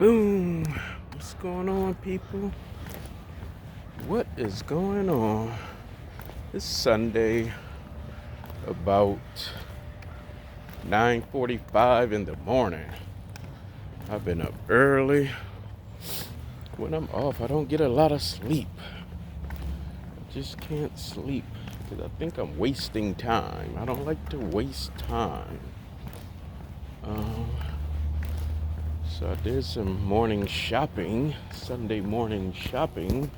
Boom. What's going on, people? What is going on? It's Sunday, about 9:45 in the morning. I've been up early. When I'm off, I don't get a lot of sleep. I just can't sleep because I think I'm wasting time. I don't like to waste time. So I did some morning shopping, Sunday morning shopping,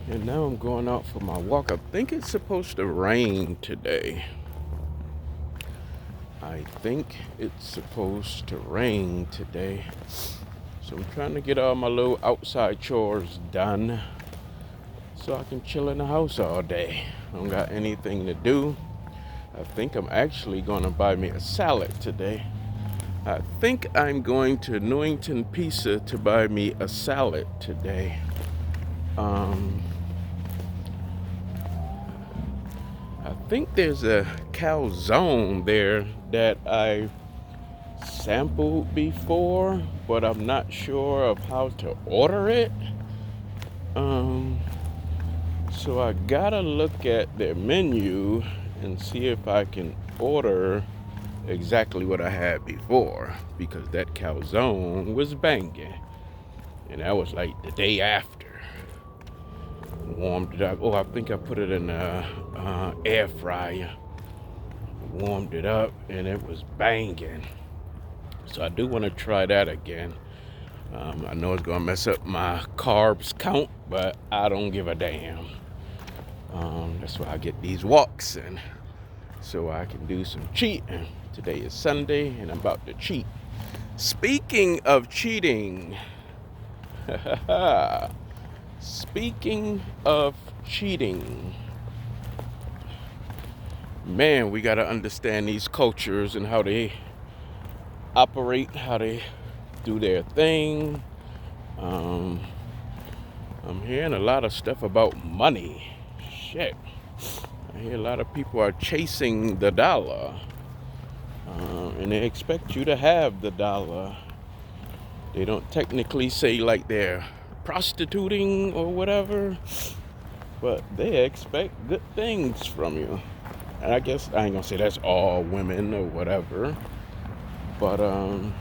and now I'm going out for my walk. I think it's supposed to rain today. So I'm trying to get all my little outside chores done so I can chill in the house all day. I don't got anything to do. I think I'm actually going to buy me a salad today. I think I'm going to Newington Pizza to buy me a salad today. I think there's a calzone there that I sampled before, but I'm not sure of how to order it. So I gotta look at their menu and see if I can order exactly what I had before, because that calzone was banging, and that was like the day after. Warmed it up. I think I put it in a air fryer. Warmed it up, and it was banging. So I do want to try that again. I know it's gonna mess up my carbs count, but I don't give a damn. That's why I get these walks in, so I can do some cheating. Today is Sunday, and I'm about to cheat. Speaking of cheating, man, we gotta understand these cultures and how they operate, how they do their thing. I'm hearing a lot of stuff about money. Shit. I hear a lot of people are chasing the dollar. And they expect you to have the dollar. They don't technically say like they're prostituting or whatever, but they expect good things from you. And I guess I ain't gonna say that's all women or whatever, but I've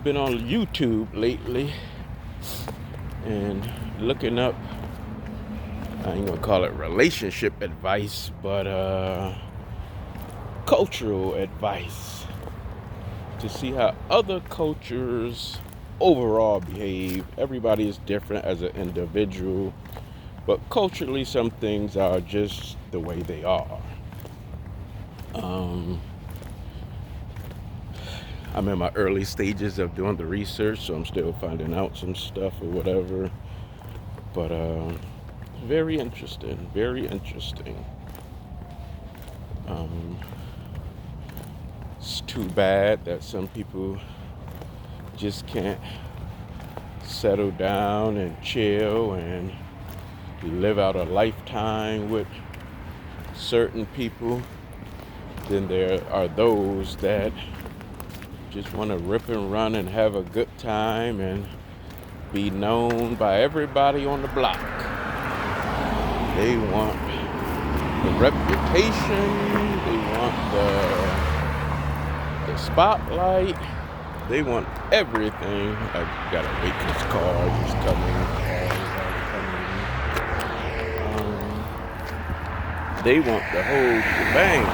been on YouTube lately and looking up, I ain't gonna call it relationship advice, but cultural advice, to see how other cultures overall behave. Everybody is different as an individual, but culturally some things are just the way they are. I'm in my early stages of doing the research, so I'm still finding out some stuff or whatever, but very interesting. It's too bad that some people just can't settle down and chill and live out a lifetime with certain people. Then there are those that just want to rip and run and have a good time and be known by everybody on the block. They want the reputation, they want the spotlight, they want everything. I gotta wait till this car is coming. They want the whole shebang.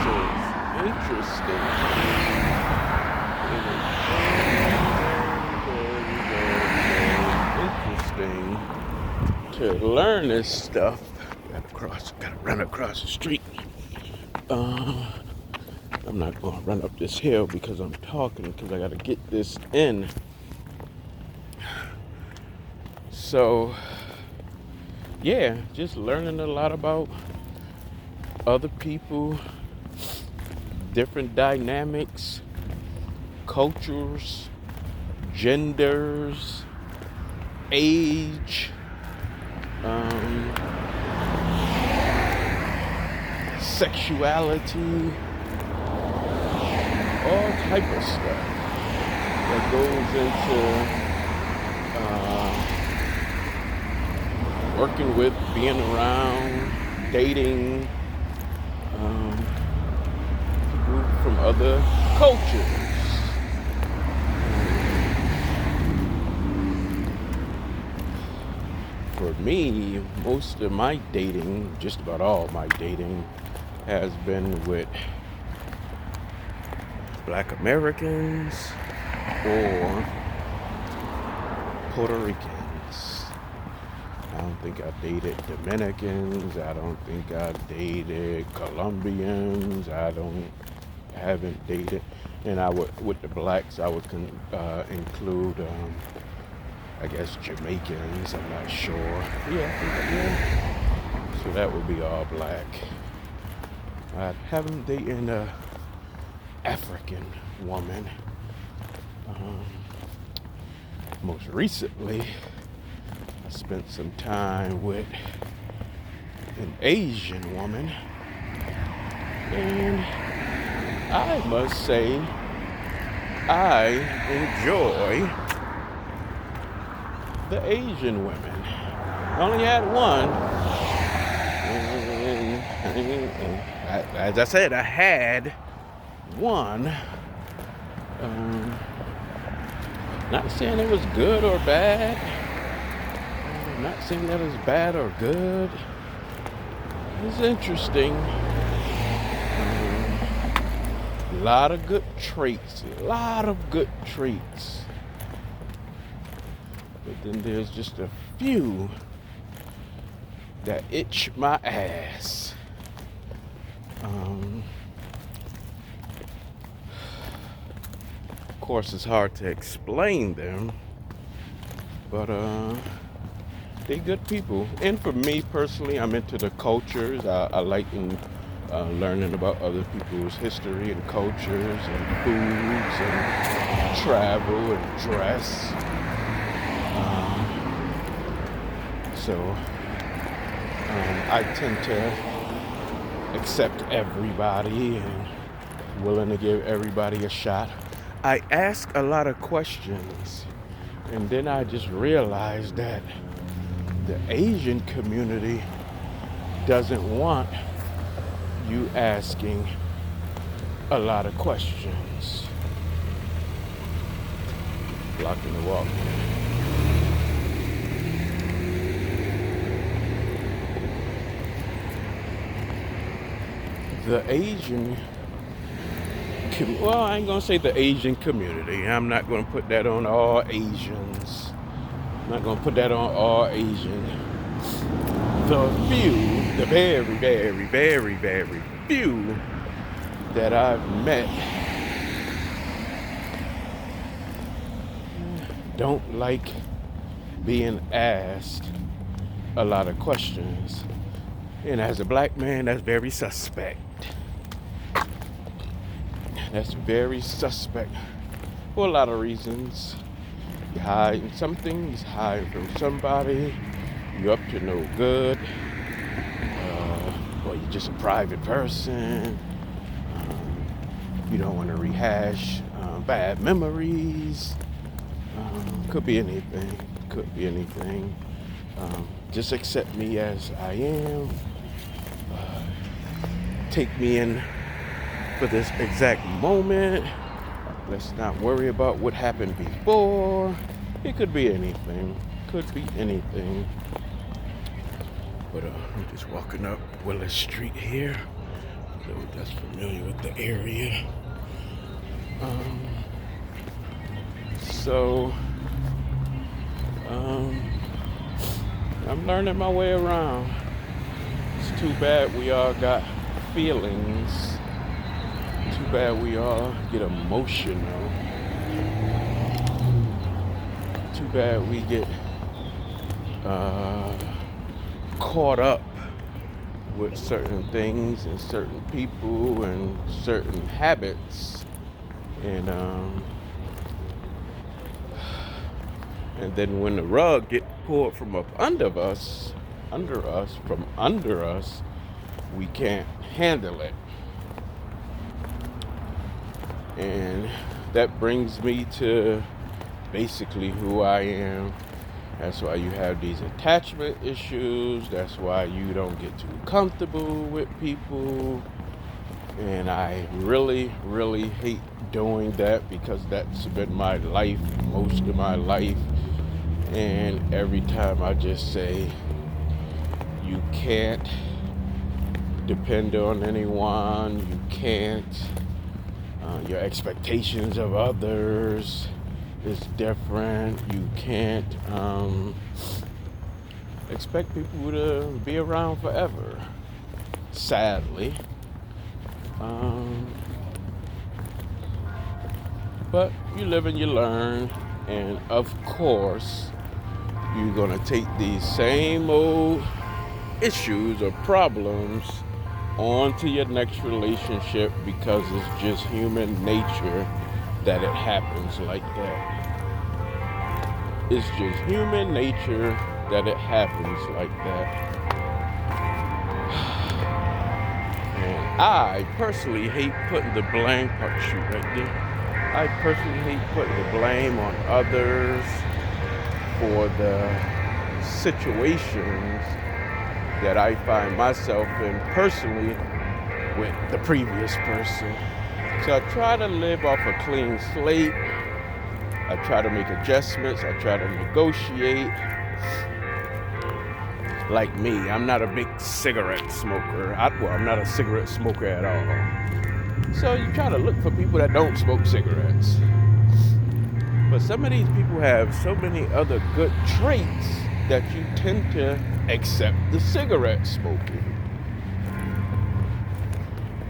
So it's interesting. Interesting to learn this stuff. Gotta run across the street. I'm not gonna run up this hill because I'm talking, because I gotta get this in. So yeah, just learning a lot about other people, different dynamics, cultures, genders, age, sexuality, all type of stuff that goes into working with, being around, dating people from other cultures. For me, most of my dating, just about all my dating, has been with Black Americans or Puerto Ricans. I don't think I dated Dominicans. I don't think I dated Colombians. Haven't dated. And I would, with the blacks, I would include, I guess, Jamaicans. I'm not sure. Yeah. So that would be all black. I haven't dated an African woman. Most recently, I spent some time with an Asian woman, and I must say I enjoy the Asian women. I only had one. As I said, I had one. Not saying it was good or bad. Not saying that it was bad or good. It was interesting. A lot of good traits. But then there's just a few that itch my ass. Of course, it's hard to explain them, but they good people. And for me personally, I'm into the cultures. I like learning about other people's history and cultures and foods and travel and dress. So I tend to accept everybody and willing to give everybody a shot. I ask a lot of questions, and then I just realized that the Asian community doesn't want you asking a lot of questions. Blocking the walk. The Asian well, I ain't gonna say the Asian community. I'm not gonna put that on all Asians. I'm not gonna put that on all Asians. The very, very, very, very few that I've met don't like being asked a lot of questions. And as a black man, that's very suspect. That's very suspect for a lot of reasons. You're hiding something, you're hiding from somebody, you're up to no good, or you're just a private person, you don't want to rehash bad memories, could be anything. Just accept me as I am, take me in for this exact moment. Let's not worry about what happened before. It could be anything. But I'm just walking up Willis Street here. Those that's familiar with the area. I'm learning my way around. It's too bad we all got feelings. Too bad we all get emotional. Too bad we get caught up with certain things and certain people and certain habits, and then when the rug get pulled from up under us, we can't handle it. And that brings me to basically who I am. That's why you have these attachment issues. That's why you don't get too comfortable with people. And I really, really hate doing that because that's been my life, most of my life. And every time I just say, you can't depend on anyone, you can't, your expectations of others is different. You can't expect people to be around forever, sadly. But you live and you learn, and of course, you're gonna take these same old issues or problems onto your next relationship because it's just human nature that it happens like that. It's just human nature that it happens like that. And I personally hate putting the blame, shoot right there. I personally hate putting the blame on others for the situations that I find myself in personally with the previous person. So I try to live off a clean slate. I try to make adjustments. I try to negotiate. Like me, I'm not a big cigarette smoker. I'm not a cigarette smoker at all. So you try to look for people that don't smoke cigarettes. But some of these people have so many other good traits that you tend to accept the cigarette smoking.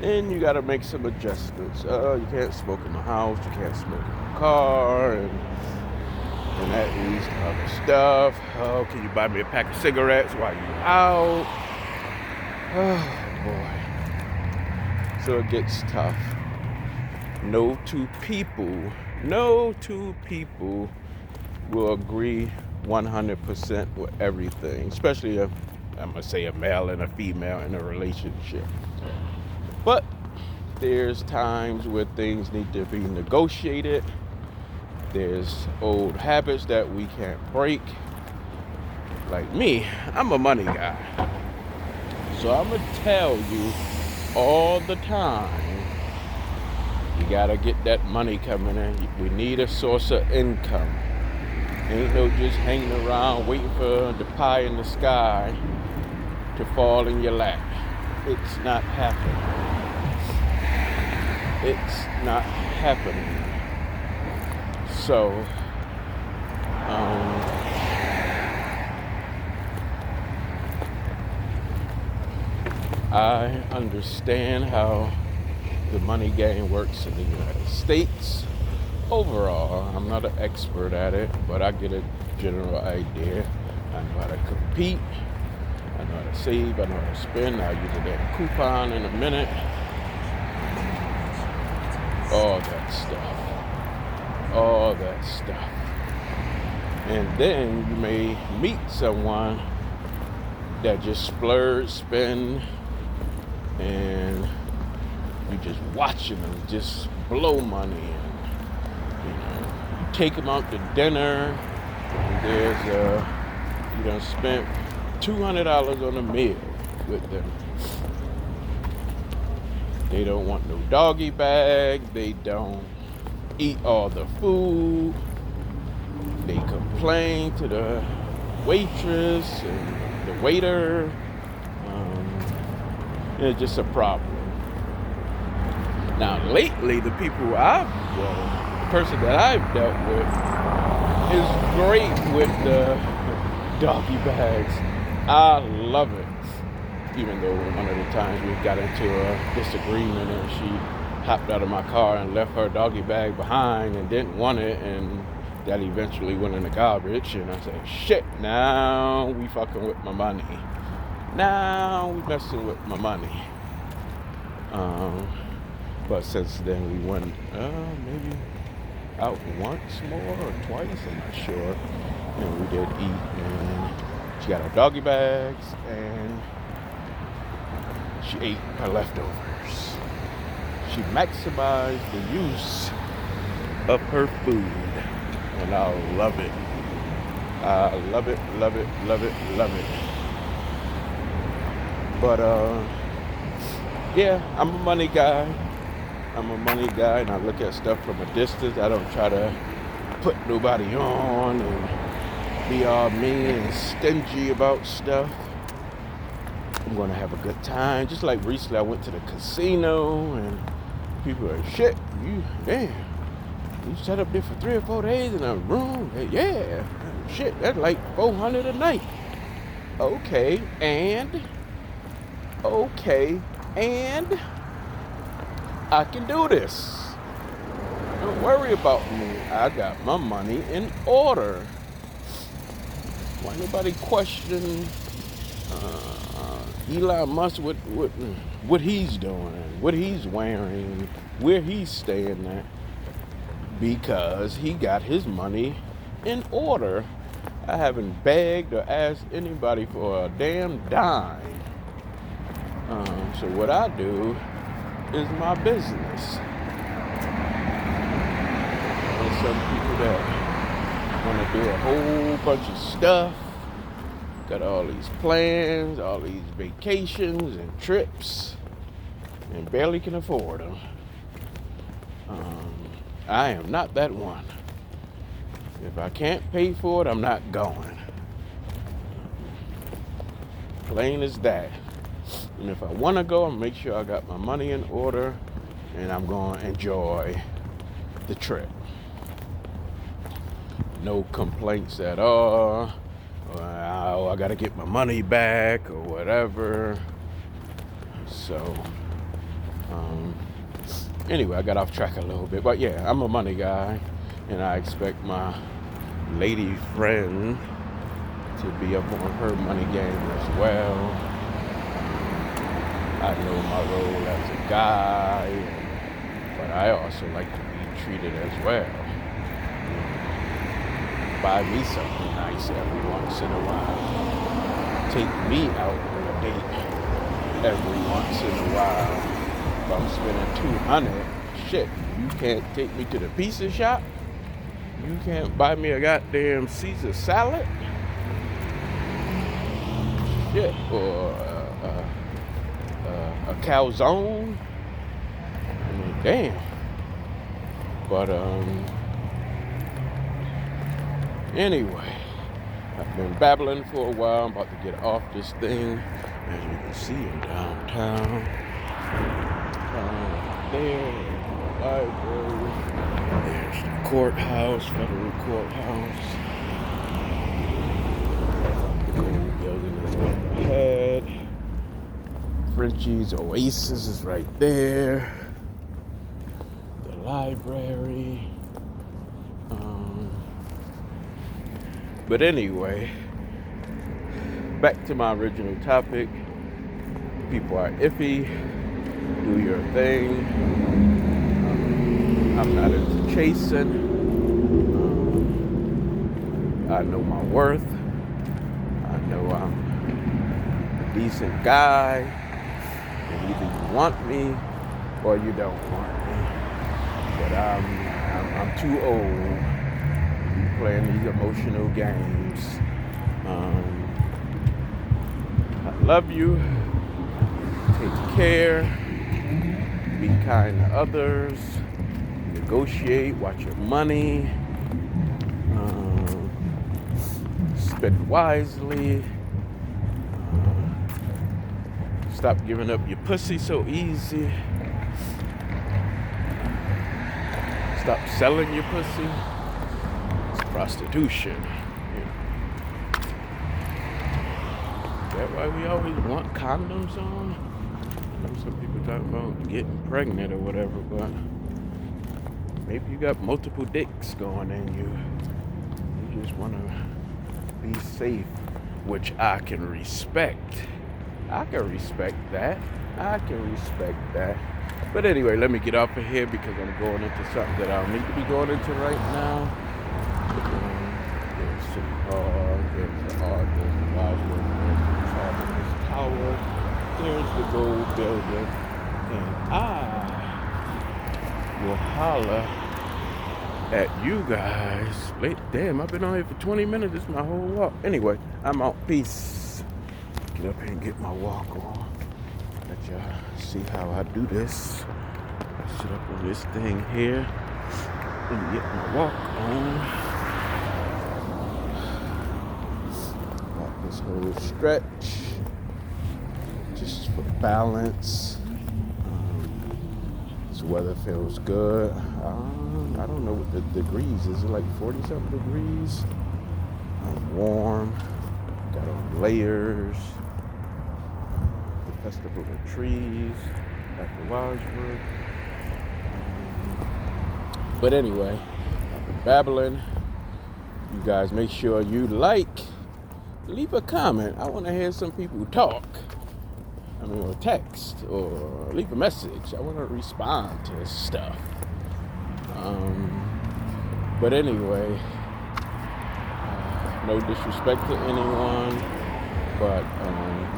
Then you gotta make some adjustments. You can't smoke in my house, you can't smoke in my car, and that leads to other stuff. Oh, can you buy me a pack of cigarettes while you're out? Oh boy. So it gets tough. No two people will agree 100% with everything, especially if, I'm gonna say, a male and a female in a relationship. But there's times where things need to be negotiated. There's old habits that we can't break. Like me, I'm a money guy. So I'm gonna tell you all the time, you gotta get that money coming in. We need a source of income. Ain't no just hanging around waiting for the pie in the sky to fall in your lap. It's not happening. It's not happening. So, I understand how the money game works in the United States. Overall, I'm not an expert at it, but I get a general idea. I know how to compete. I know how to save. I know how to spend. I'll use a damn coupon in a minute. All that stuff. And then you may meet someone that just splurge, spend, and you just watching them just blow money. And you take them out to dinner, and there's you done spent $200 on a meal with them. They don't want no doggy bag. They don't eat all the food. They complain to the waitress and the waiter. It's just a problem. Now, lately, the person that I've dealt with is great with the doggy bags. I love it. Even though one of the times we got into a disagreement and she hopped out of my car and left her doggy bag behind and didn't want it, and that eventually went in the garbage. And I said, shit, now we fucking with my money. Now we messing with my money. But since then we went maybe out once more or twice, I'm not sure. And we did eat, and she got her doggy bags, and She ate her leftovers. She maximized the use of her food. And I love it. I love it, love it, love it, love it. But yeah, I'm a money guy. And I look at stuff from a distance. I don't try to put nobody on and be all mean and stingy about stuff. I'm gonna have a good time. Just like recently, I went to the casino and people are like, shit, you sat up there for 3 or 4 days in a room. Yeah, shit, that's like $400 a night. Okay, and I can do this. Don't worry about me. I got my money in order. Why nobody question Elon Musk, what he's doing, what he's wearing, where he's staying at? Because he got his money in order. I haven't begged or asked anybody for a damn dime. So what I do is my business. And some people that want to do a whole bunch of stuff, got all these plans, all these vacations and trips, and barely can afford them. I am not that one. If I can't pay for it, I'm not going. Plain as that. And if I want to go, I'll make sure I got my money in order and I'm going to enjoy the trip. No complaints at all. Oh, I got to get my money back or whatever. So, anyway, I got off track a little bit. But yeah, I'm a money guy and I expect my lady friend to be up on her money game as well. I know my role as a guy, but I also like to be treated as well. Buy me something nice every once in a while. Take me out on a date every once in a while. If I'm spending $200, shit, you can't take me to the pizza shop? You can't buy me a goddamn Caesar salad? Shit, or a calzone? I mean, damn. But, anyway, I've been babbling for a while. I'm about to get off this thing. As you can see, I'm downtown. There's the library. There's the courthouse, federal courthouse. The gold building is up ahead. Frenchie's Oasis is right there. The library. But anyway, back to my original topic. People are iffy. Do your thing. I'm not into chasing. I know my worth. I know I'm a decent guy. And either you want me or you don't want me. But I'm too old to be playing these emotional games. I love you. Take care. Be kind to others. Negotiate. Watch your money. Spend wisely. Stop giving up your pussy so easy. Stop selling your pussy. It's prostitution. Is that why we always want condoms on? I know some people talk about getting pregnant or whatever, but maybe you got multiple dicks going in you. You just want to be safe, which I can respect. I can respect that. But anyway, let me get off of here because I'm going into something that I don't need to be going into right now. There's City Hall, there's the Art, there's the Roswell, there's the Tower, There's the gold building. And I will holler at you guys. Damn, I've been on here for 20 minutes. This is my whole walk. Anyway, I'm out. Peace. Get up here and get my walk on. Let y'all see how I do this. I sit up on this thing here and get my walk on. Walk this whole stretch just for balance. This weather feels good. I don't know what the degrees is. It like 40-something degrees. I'm warm. Got on layers. The Festival of Trees at the Wadsworth. But anyway, I've been babbling. You guys make sure you leave a comment. I want to hear some people talk. Or text, or leave a message. I want to respond to stuff. But anyway, no disrespect to anyone, but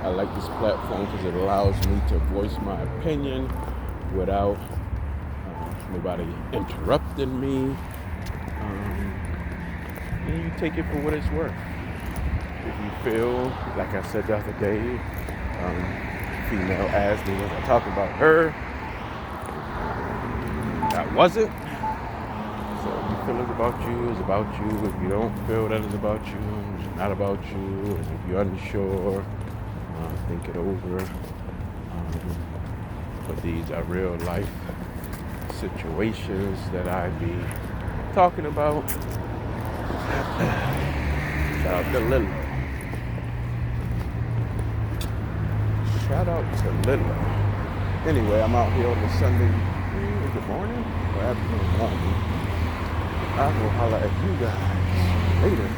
I like this platform because it allows me to voice my opinion without nobody interrupting me. And you take it for what it's worth. If you feel, like I said the other day, female asked me, was I talking about her? I wasn't. So if you feel it's about you, it's about you. If you don't feel that it's about you, it's not about you. And if you're unsure, think it over. But these are real life situations that I be talking about. Shout out to Lily. Shout out to Lilla. Anyway, I'm out here on the Sunday. Is it morning or afternoon? Morning. I will holler at you guys later.